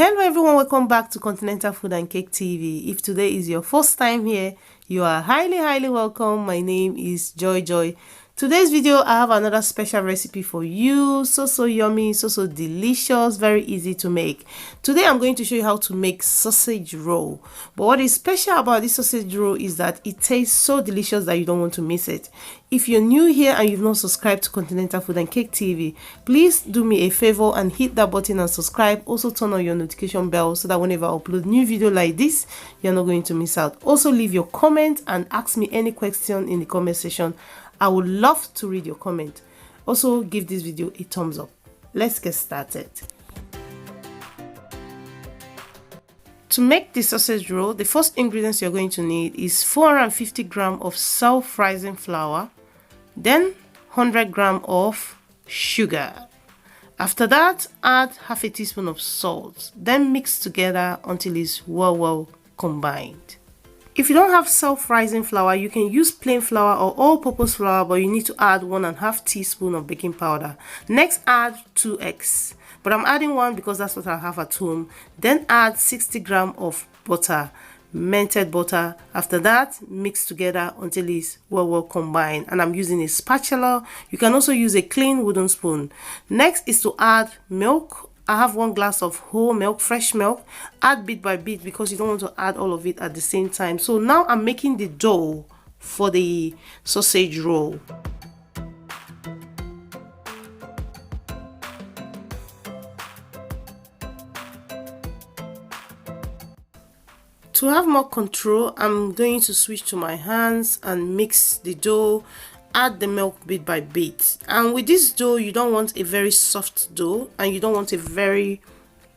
Hello everyone, welcome back to Continental Food and Cake TV. If today is your first time here, you are highly welcome. My name is Joy. Today's video, I have another special recipe for you. So yummy, so delicious, very easy to make. Today I'm going to show you how to make sausage roll. But what is special about this sausage roll is that it tastes so delicious that you don't want to miss it. If you're new here and you've not subscribed to Continental Food and Cake TV, please do me a favor and hit that button and subscribe. Also turn on your notification bell so that whenever I upload new video like this, you're not going to miss out. Also leave your comment and ask me any question in the comment section. I would love to read your comment. Also give this video a thumbs up. Let's get started. To make the sausage roll, the first ingredients you're going to need is 450 grams of self-rising flour, then 100 grams of sugar. After that, add half a teaspoon of salt, then mix together until it's well combined. If you don't have self-rising flour, you can use plain flour or all-purpose flour, but you need to add 1.5 teaspoons of baking powder. Next, add 2 eggs, but I'm adding 1 because that's what I have at home. Then add 60 grams of butter, melted butter. After that, mix together until it's well combined, and I'm using a spatula. You can also use a clean wooden spoon. Next is to add milk. I have 1 glass of whole milk, fresh milk. Add bit by bit because you don't want to add all of it at the same time. So now I'm making the dough for the sausage roll. To have more control, I'm going to switch to my hands and mix the dough. Add the milk bit by bit, and with this dough you don't want a very soft dough and you don't want a very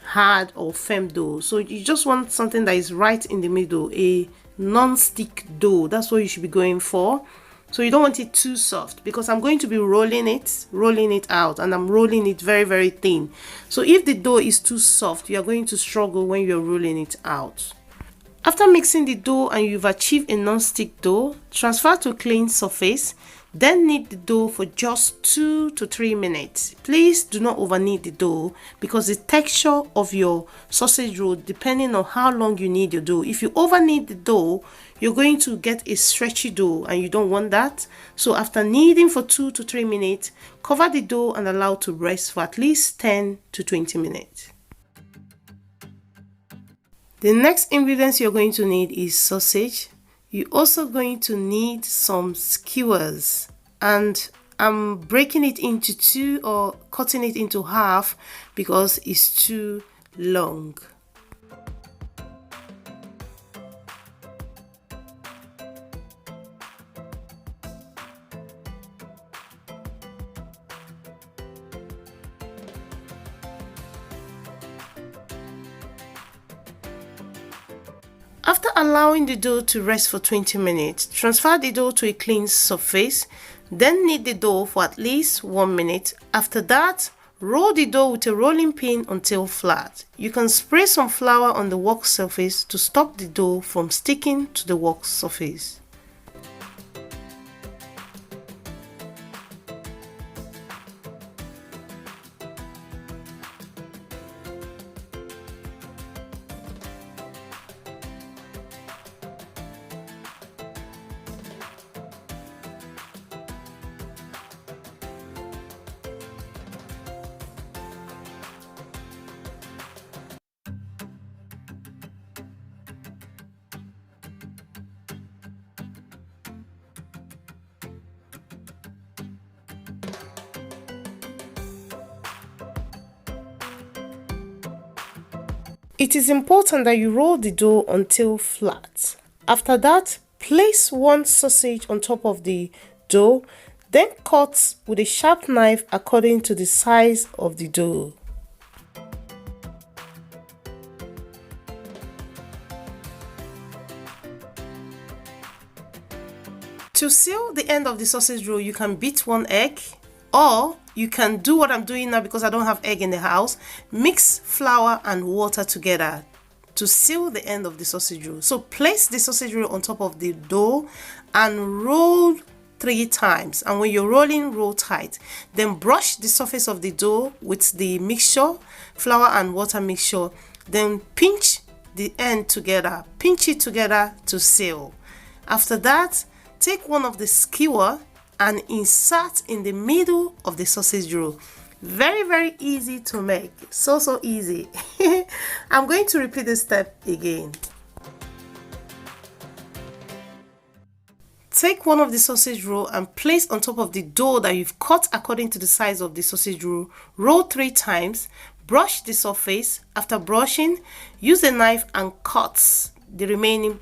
hard or firm dough, so you just want something that is right in the middle, a non-stick dough. That's what you should be going for. So you don't want it too soft because I'm going to be rolling it out, and I'm rolling it very thin. So if the dough is too soft, you are going to struggle when you're rolling it out. After mixing the dough and you've achieved a non-stick dough, transfer to a clean surface. Then knead the dough for just 2 to 3 minutes. Please do not over knead the dough because the texture of your sausage roll depending on how long you knead your dough. If you over knead the dough, you're going to get a stretchy dough and you don't want that. So after kneading for 2 to 3 minutes, cover the dough and allow to rest for at least 10 to 20 minutes. The next ingredients you're going to need is sausage. You're also going to need some skewers, and I'm breaking it into 2 or cutting it into half because it's too long. After allowing the dough to rest for 20 minutes, transfer the dough to a clean surface, then knead the dough for at least 1 minute. After that, roll the dough with a rolling pin until flat. You can spray some flour on the work surface to stop the dough from sticking to the work surface. It is important that you roll the dough until flat. After that, place 1 sausage on top of the dough, then cut with a sharp knife according to the size of the dough. To seal the end of the sausage roll, you can beat 1 egg, or you can do what I'm doing now because I don't have egg in the house. Mix flour and water together to seal the end of the sausage roll. So place the sausage roll on top of the dough and roll 3 times, and when you're rolling, roll tight. Then brush the surface of the dough with the mixture, flour and water mixture. Then pinch the end together, pinch it together to seal. After that, take one of the skewer and insert in the middle of the sausage roll. Very easy to make, so easy. I'm going to repeat this step again. Take one of the sausage roll and place on top of the dough that you've cut according to the size of the sausage roll. Roll 3 times, brush the surface. After brushing, use a knife and cut the remaining,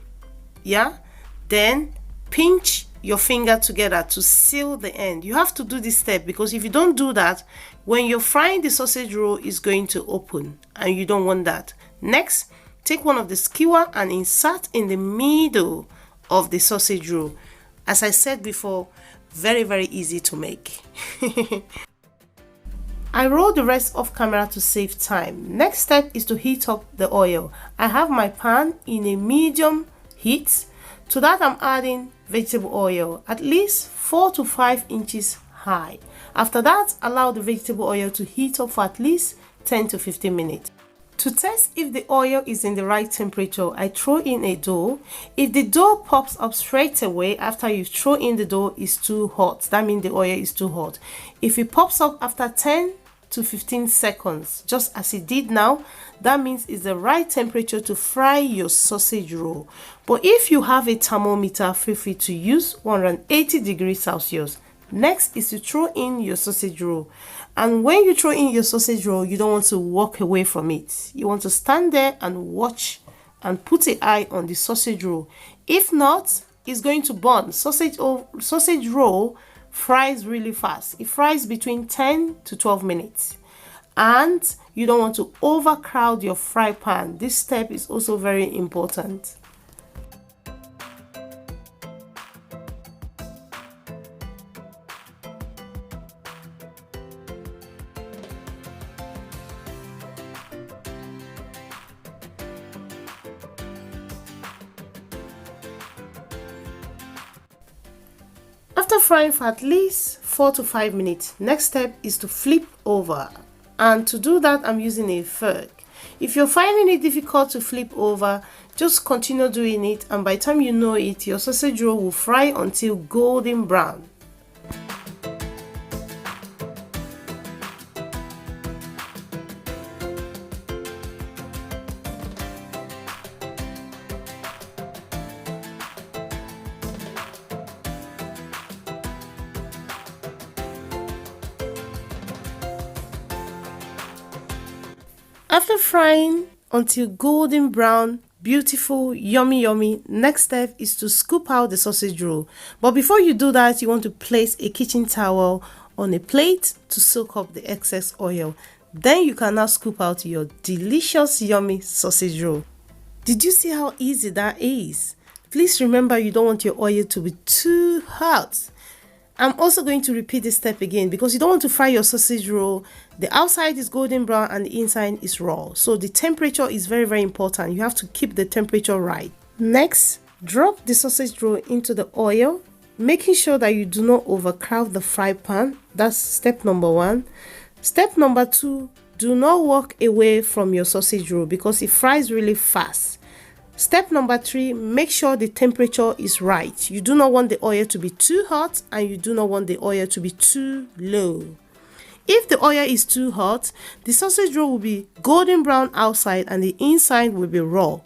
then pinch your finger together to seal the end. You have to do this step because if you don't do that, when you're frying the sausage roll, it's going to open and you don't want that. Next, take one of the skewer and insert in the middle of the sausage roll. As I said before, very easy to make. I roll the rest off camera to save time. Next step is to heat up the oil. I have my pan in a medium heat. To that I'm adding vegetable oil, at least 4 to 5 inches high. After that, allow the vegetable oil to heat up for at least 10 to 15 minutes. To test if the oil is in the right temperature, I throw in a dough. If the dough pops up straight away after you throw in the dough, is too hot. That means the oil is too hot. If it pops up after 10 to 15 seconds, just as it did now, that means it's the right temperature to fry your sausage roll. But if you have a thermometer, feel free to use 180 degrees Celsius. Next is to throw in your sausage roll. And when you throw in your sausage roll, you don't want to walk away from it. You want to stand there and watch and put an eye on the sausage roll. If not, it's going to burn. Sausage roll fries really fast. It fries between 10 to 12 minutes. And you don't want to overcrowd your fry pan. This step is also very important. After frying for at least 4 to 5 minutes, next step is to flip over. And to do that, I'm using a fork. If you're finding it difficult to flip over, just continue doing it, and by the time you know it, your sausage roll will fry until golden brown. After frying until golden brown, beautiful, yummy, next step is to scoop out the sausage roll. But before you do that, you want to place a kitchen towel on a plate to soak up the excess oil. Then you can now scoop out your delicious, yummy sausage roll. Did you see how easy that is? Please remember, you don't want your oil to be too hot. I'm also going to repeat this step again because you don't want to fry your sausage roll. The outside is golden brown and the inside is raw. So the temperature is very important. You have to keep the temperature right. Next, drop the sausage roll into the oil, making sure that you do not overcrowd the fry pan. That's step number 1. Step number 2, do not walk away from your sausage roll because it fries really fast. Step number 3, make sure the temperature is right. You do not want the oil to be too hot and you do not want the oil to be too low. If the oil is too hot, the sausage roll will be golden brown outside and the inside will be raw.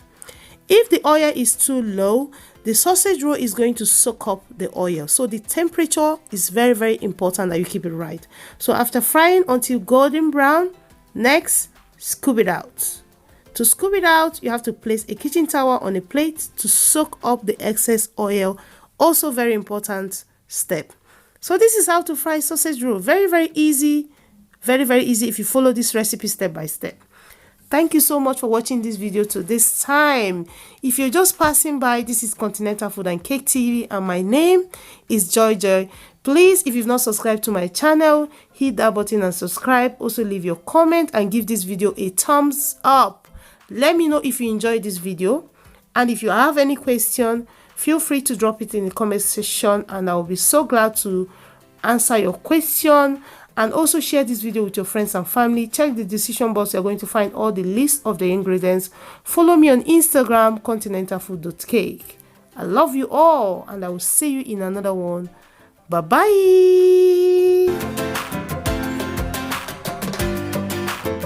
If the oil is too low, the sausage roll is going to soak up the oil. So the temperature is very important that you keep it right. So after frying until golden brown, next, scoop it out. To scoop it out, you have to place a kitchen towel on a plate to soak up the excess oil. Also very important step. So this is how to fry sausage roll. Very easy. Very easy if you follow this recipe step by step. Thank you so much for watching this video to this time. If you're just passing by, this is Continental Food and Cake TV and my name is Joy. Please, if you've not subscribed to my channel, hit that button and subscribe. Also leave your comment and give this video a thumbs up. Let me know if you enjoyed this video, and if you have any question, Feel free to drop it in the comment section, and I will be so glad to answer your question. And also share this video with your friends and family. Check the description box. You're going to find all the list of the ingredients. Follow me on Instagram, continentalfood.cake. I love you all, and I will see you in another one. Bye bye.